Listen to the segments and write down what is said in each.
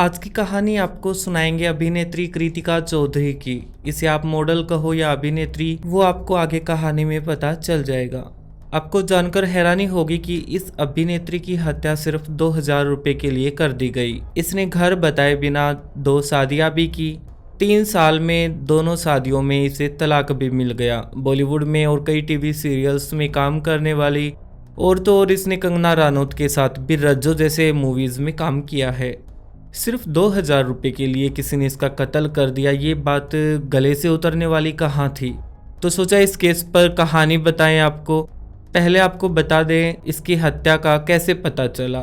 आज की कहानी आपको सुनाएंगे अभिनेत्री कृतिका चौधरी की। इसे आप मॉडल कहो या अभिनेत्री, वो आपको आगे कहानी में पता चल जाएगा। आपको जानकर हैरानी होगी कि इस अभिनेत्री की हत्या सिर्फ 2000 रुपए के लिए कर दी गई। इसने घर बताए बिना 2 शादियां भी की। 3 साल में दोनों शादियों में इसे तलाक भी मिल गया। बॉलीवुड में और कई टीवी सीरियल्स में काम करने वाली और तो और इसने कंगना रनौत के साथ भी रज्जो जैसे मूवीज में काम किया है। सिर्फ 2000 रुपए के लिए किसी ने इसका कत्ल कर दिया, ये बात गले से उतरने वाली कहाँ थी। तो सोचा इस केस पर कहानी बताएं आपको। पहले आपको बता दें इसकी हत्या का कैसे पता चला।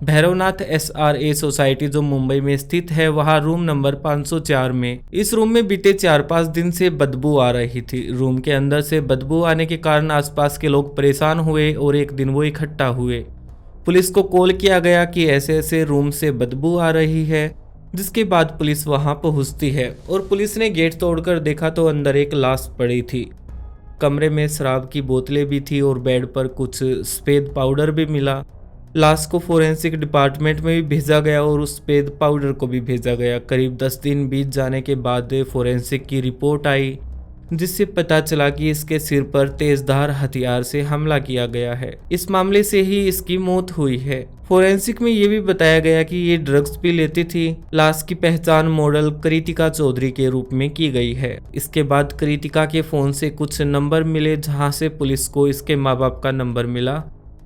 भैरवनाथ SRA सोसाइटी जो मुंबई में स्थित है, वहाँ रूम नंबर 504 में इस रूम में बीते 4-5 दिन से बदबू आ रही थी। रूम के अंदर से बदबू आने के कारण आसपास के लोग परेशान हुए और एक दिन वो इकट्ठा हुए। पुलिस को कॉल किया गया कि ऐसे ऐसे रूम से बदबू आ रही है, जिसके बाद पुलिस वहां पहुंचती है और पुलिस ने गेट तोड़कर देखा तो अंदर एक लाश पड़ी थी। कमरे में शराब की बोतलें भी थी और बेड पर कुछ सफेद पाउडर भी मिला। लाश को फोरेंसिक डिपार्टमेंट में भी भेजा गया और उस सफेद पाउडर को भी भेजा गया। करीब 10 दिन बीत जाने के बाद फोरेंसिक की रिपोर्ट आई, जिससे पता चला कि इसके सिर पर तेजधार हथियार से हमला किया गया है। इस मामले से ही इसकी मौत हुई है। फोरेंसिक में ये भी बताया गया कि ये ड्रग्स भी लेती थी। लाश की पहचान मॉडल कृतिका चौधरी के रूप में की गई है। इसके बाद कृतिका के फोन से कुछ नंबर मिले, जहां से पुलिस को इसके माँ बाप का नंबर मिला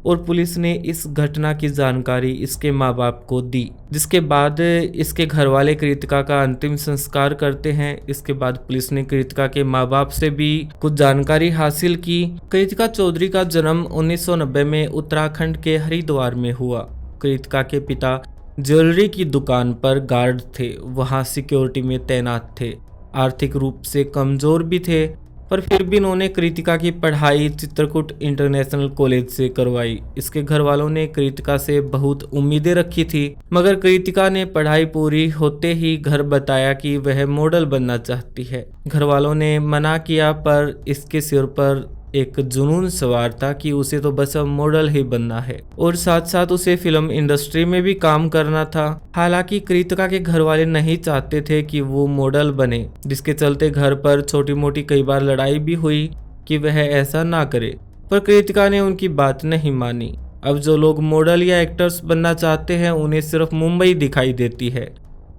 और पुलिस ने इस घटना की जानकारी इसके माँ बाप को दी, जिसके बाद इसके घर वाले कृतिका का अंतिम संस्कार करते हैं। इसके बाद पुलिस ने कृतिका के माँ बाप से भी कुछ जानकारी हासिल की। कृतिका चौधरी का जन्म 1990 में उत्तराखंड के हरिद्वार में हुआ। कृतिका के पिता ज्वेलरी की दुकान पर गार्ड थे, वहां सिक्योरिटी में तैनात थे। आर्थिक रूप से कमजोर भी थे, पर फिर भी उन्होंने कृतिका की पढ़ाई चित्रकूट इंटरनेशनल कॉलेज से करवाई। इसके घर वालों ने कृतिका से बहुत उम्मीदें रखी थी, मगर कृतिका ने पढ़ाई पूरी होते ही घर बताया कि वह मॉडल बनना चाहती है। घर वालों ने मना किया, पर इसके सिर पर एक जुनून सवार था कि उसे तो बस अब मॉडल ही बनना है और साथ साथ उसे फिल्म इंडस्ट्री में भी काम करना था। हालांकि कृतिका के घर वाले नहीं चाहते थे कि वो मॉडल बने, जिसके चलते घर पर छोटी मोटी कई बार लड़ाई भी हुई कि वह ऐसा ना करे, पर कृतिका ने उनकी बात नहीं मानी। अब जो लोग मॉडल या एक्टर्स बनना चाहते हैं उन्हें सिर्फ मुंबई दिखाई देती है।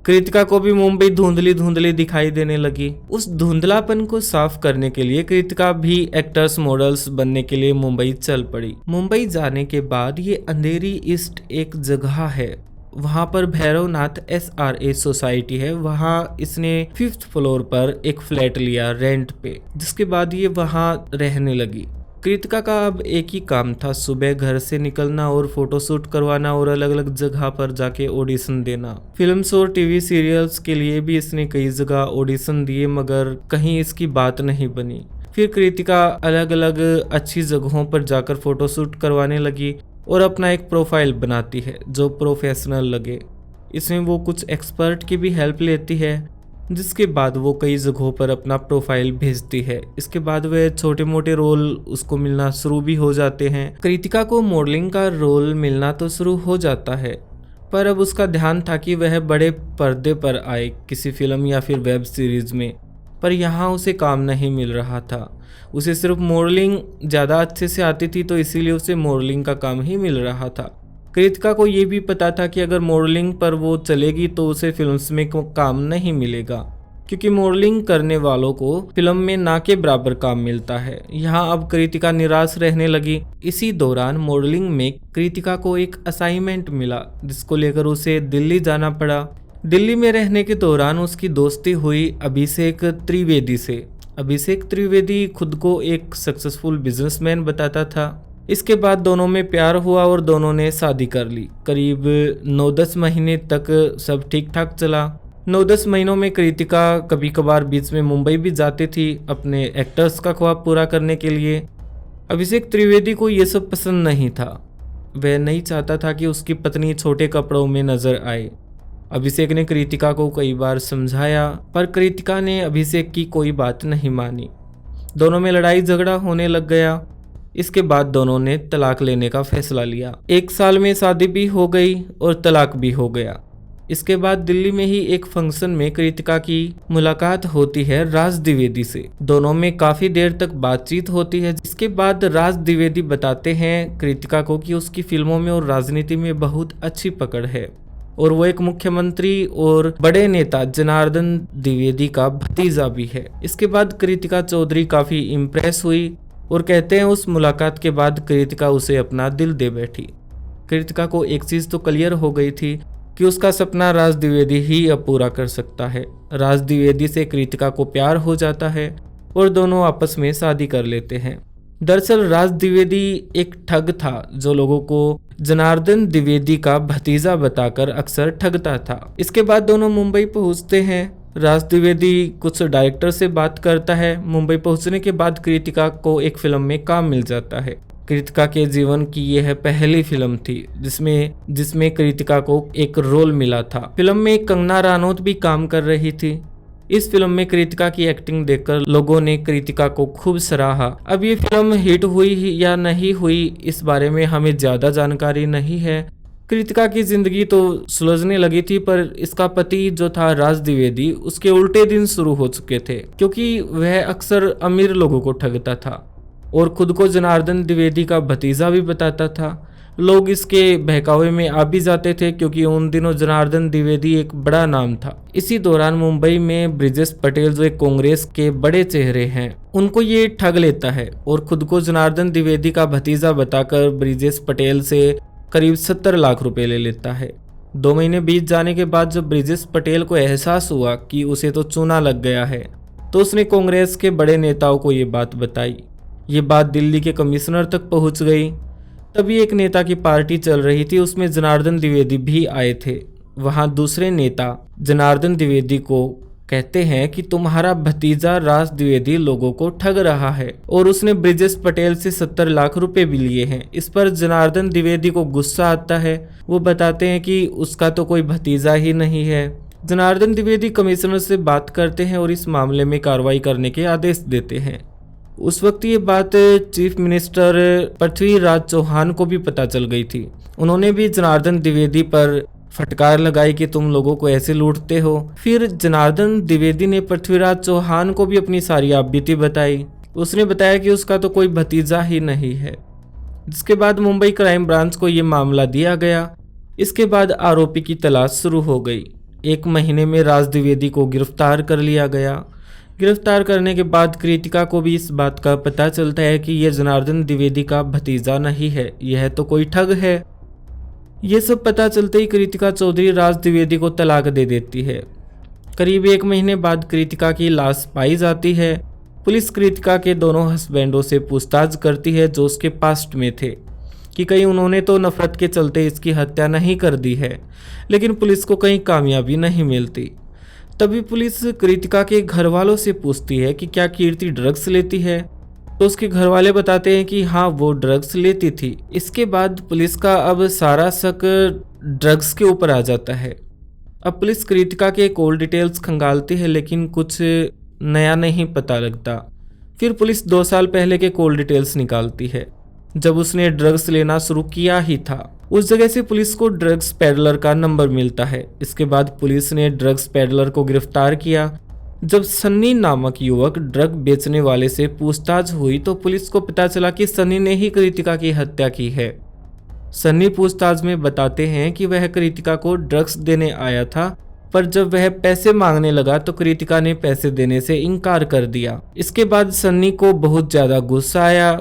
कृतिका को भी मुंबई धुंधली धुंधली दिखाई देने लगी। उस धुंधलापन को साफ करने के लिए कृतिका भी एक्टर्स मॉडल्स बनने के लिए मुंबई चल पड़ी। मुंबई जाने के बाद ये अंधेरी ईस्ट एक जगह है, वहां पर भैरवनाथ SRA सोसाइटी है। वहां इसने 5th फ्लोर पर एक फ्लैट लिया रेंट पे, जिसके बाद ये वहां रहने लगी। कृतिका का अब एक ही काम था, सुबह घर से निकलना और फोटोशूट करवाना और अलग अलग जगह पर जाके ऑडिशन देना। फिल्म्स और टीवी सीरियल्स के लिए भी इसने कई जगह ऑडिशन दिए, मगर कहीं इसकी बात नहीं बनी। फिर कृतिका अलग अलग अच्छी जगहों पर जाकर फोटोशूट करवाने लगी और अपना एक प्रोफाइल बनाती है जो प्रोफेशनल लगे। इसमें वो कुछ एक्सपर्ट की भी हेल्प लेती है, जिसके बाद वो कई जगहों पर अपना प्रोफाइल भेजती है। इसके बाद वह छोटे मोटे रोल उसको मिलना शुरू भी हो जाते हैं। कृतिका को मॉडलिंग का रोल मिलना तो शुरू हो जाता है, पर अब उसका ध्यान था कि वह बड़े पर्दे पर आए, किसी फिल्म या फिर वेब सीरीज में। पर यहाँ उसे काम नहीं मिल रहा था। उसे सिर्फ मॉडलिंग ज़्यादा अच्छे से आती थी, तो इसीलिए उसे मॉडलिंग का काम ही मिल रहा था। कृतिका को ये भी पता था कि अगर मॉडलिंग पर वो चलेगी तो उसे फिल्म्स में काम नहीं मिलेगा, क्योंकि मॉडलिंग करने वालों को फिल्म में ना के बराबर काम मिलता है। यहाँ अब कृतिका निराश रहने लगी। इसी दौरान मॉडलिंग में कृतिका को एक असाइनमेंट मिला, जिसको लेकर उसे दिल्ली जाना पड़ा। दिल्ली में रहने के दौरान उसकी दोस्ती हुई अभिषेक त्रिवेदी से। अभिषेक त्रिवेदी खुद को एक सक्सेसफुल बिजनेसमैन बताता था। इसके बाद दोनों में प्यार हुआ और दोनों ने शादी कर ली। करीब 9-10 महीने तक सब ठीक ठाक चला। 9-10 महीनों में कृतिका कभी कभार बीच में मुंबई भी जाती थी अपने एक्टर्स का ख्वाब पूरा करने के लिए। अभिषेक त्रिवेदी को ये सब पसंद नहीं था। वह नहीं चाहता था कि उसकी पत्नी छोटे कपड़ों में नजर आए। अभिषेक ने कृतिका को कई बार समझाया, पर कृतिका ने अभिषेक की कोई बात नहीं मानी। दोनों में लड़ाई झगड़ा होने लग गया। इसके बाद दोनों ने तलाक लेने का फैसला लिया। 1 साल में शादी भी हो गई और तलाक भी हो गया। इसके बाद दिल्ली में ही एक फंक्शन में कृतिका की मुलाकात होती है राज द्विवेदी से। दोनों में काफी देर तक बातचीत होती है, जिसके बाद राज द्विवेदी बताते हैं कृतिका को कि उसकी फिल्मों में और राजनीति में बहुत अच्छी पकड़ है और वो एक मुख्यमंत्री और बड़े नेता जनार्दन द्विवेदी का भतीजा भी है। इसके बाद कृतिका चौधरी काफी इम्प्रेस हुई और कहते हैं उस मुलाकात के बाद कृतिका उसे अपना दिल दे बैठी। कृतिका को एक चीज तो क्लियर हो गई थी कि उसका सपना राज द्विवेदी ही अब पूरा कर सकता है। राज द्विवेदी से कृतिका को प्यार हो जाता है और दोनों आपस में शादी कर लेते हैं। दरअसल राज द्विवेदी एक ठग था जो लोगों को जनार्दन द्विवेदी का भतीजा बताकर अक्सर ठगता था। इसके बाद दोनों मुंबई पहुंचते हैं। राज द्विवेदी कुछ डायरेक्टर से बात करता है। मुंबई पहुंचने के बाद कृतिका को एक फिल्म में काम मिल जाता है। कृतिका के जीवन की यह पहली फिल्म थी जिसमें कृतिका को एक रोल मिला था। फिल्म में कंगना रनौत भी काम कर रही थी। इस फिल्म में कृतिका की एक्टिंग देखकर लोगों ने कृतिका को खूब सराहा। अब ये फिल्म हिट हुई या नहीं हुई इस बारे में हमें ज्यादा जानकारी नहीं है। कृतिका की जिंदगी तो सुलझने लगी थी, पर इसका पति जो था राज द्विवेदी उसके उल्टे दिन शुरू हो चुके थे, क्योंकि वह अक्सर अमीर लोगों को ठगता था और खुद को जनार्दन द्विवेदी का भतीजा भी बताता था। लोग इसके बहकावे में आ भी जाते थे क्योंकि उन दिनों जनार्दन द्विवेदी एक बड़ा नाम था। इसी दौरान मुंबई में ब्रिजेश पटेल जो एक कांग्रेस के बड़े चेहरे हैं उनको ये ठग लेता है और खुद को जनार्दन द्विवेदी का भतीजा बताकर ब्रिजेश पटेल से करीब 70 लाख रुपए ले लेता है। 2 महीने बीत जाने के बाद जब ब्रिजेश पटेल को एहसास हुआ कि उसे तो चूना लग गया है तो उसने कांग्रेस के बड़े नेताओं को ये बात बताई। ये बात दिल्ली के कमिश्नर तक पहुंच गई। तभी एक नेता की पार्टी चल रही थी, उसमें जनार्दन द्विवेदी भी आए थे। वहां दूसरे नेता जनार्दन द्विवेदी को कहते हैं कि तुम्हारा भतीजा राज द्विवेदी लोगों को ठग रहा है और उसने ब्रिजेश पटेल से 70 लाख रुपए भी लिए हैं। इस पर जनार्दन द्विवेदी को गुस्सा आता है। वो बताते हैं कि उसका तो कोई भतीजा ही नहीं है। जनार्दन द्विवेदी कमिश्नर से बात करते हैं और इस मामले में कार्रवाई करने के आदेश देते हैं। उस वक्त ये बात चीफ मिनिस्टर पृथ्वीराज चौहान को भी पता चल गई थी। उन्होंने भी जनार्दन द्विवेदी पर फटकार लगाई कि तुम लोगों को ऐसे लूटते हो। फिर जनार्दन द्विवेदी ने पृथ्वीराज चौहान को भी अपनी सारी आपबीती बताई। उसने बताया कि उसका तो कोई भतीजा ही नहीं है। जिसके बाद मुंबई क्राइम ब्रांच को ये मामला दिया गया। इसके बाद आरोपी की तलाश शुरू हो गई। 1 महीने में राज द्विवेदी को गिरफ्तार कर लिया गया। गिरफ्तार करने के बाद कृतिका को भी इस बात का पता चलता है कि यह जनार्दन द्विवेदी का भतीजा नहीं है, यह तो कोई ठग है। ये सब पता चलते ही कृतिका चौधरी राज द्विवेदी को तलाक दे देती है। करीब 1 महीने बाद कृतिका की लाश पाई जाती है। पुलिस कृतिका के दोनों हस्बैंडों से पूछताछ करती है जो उसके पास्ट में थे कि कहीं उन्होंने तो नफरत के चलते इसकी हत्या नहीं कर दी है, लेकिन पुलिस को कहीं कामयाबी नहीं मिलती। तभी पुलिस कृतिका के घर वालों से पूछती है कि क्या कीर्ति ड्रग्स लेती है, तो उसके घर वाले बताते हैं कि हाँ वो ड्रग्स लेती थी। इसके बाद पुलिस का अब सारा शक ड्रग्स के ऊपर आ जाता है। अब पुलिस कृतिका के कॉल डिटेल्स खंगालती है लेकिन कुछ नया नहीं पता लगता। फिर पुलिस 2 साल पहले के कॉल डिटेल्स निकालती है जब उसने ड्रग्स लेना शुरू किया ही था। उस जगह से पुलिस को ड्रग्स पेडलर का नंबर मिलता है। इसके बाद पुलिस ने ड्रग्स पेडलर को गिरफ्तार किया। जब सन्नी नामक युवक ड्रग बेचने वाले से पूछताछ हुई तो पुलिस को पता चला कि सन्नी ने ही कृतिका की हत्या की है। सन्नी पूछताछ में बताते हैं कि वह कृतिका को ड्रग्स देने आया था, पर जब वह पैसे मांगने लगा तो कृतिका ने पैसे देने से इनकार कर दिया। इसके बाद सन्नी को बहुत ज्यादा गुस्सा आया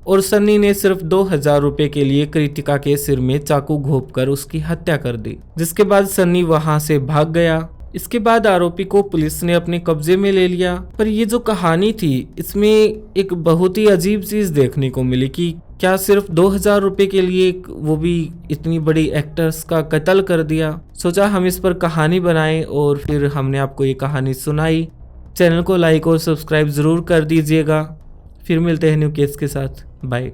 और सन्नी ने सिर्फ 2000 रुपए के लिए कृतिका के सिर में चाकू घोंपकर उसकी हत्या कर दी, जिसके बाद सन्नी वहां से भाग गया। इसके बाद आरोपी को पुलिस ने अपने कब्जे में ले लिया। पर ये जो कहानी थी इसमें एक बहुत ही अजीब चीज देखने को मिली कि क्या सिर्फ 2000 रुपए के लिए वो भी इतनी बड़ी एक्टर्स का कत्ल कर दिया। सोचा हम इस पर कहानी बनाएं और फिर हमने आपको ये कहानी सुनाई। चैनल को लाइक और सब्सक्राइब जरूर कर दीजिएगा। फिर मिलते हैं न्यू केस के साथ। बाय।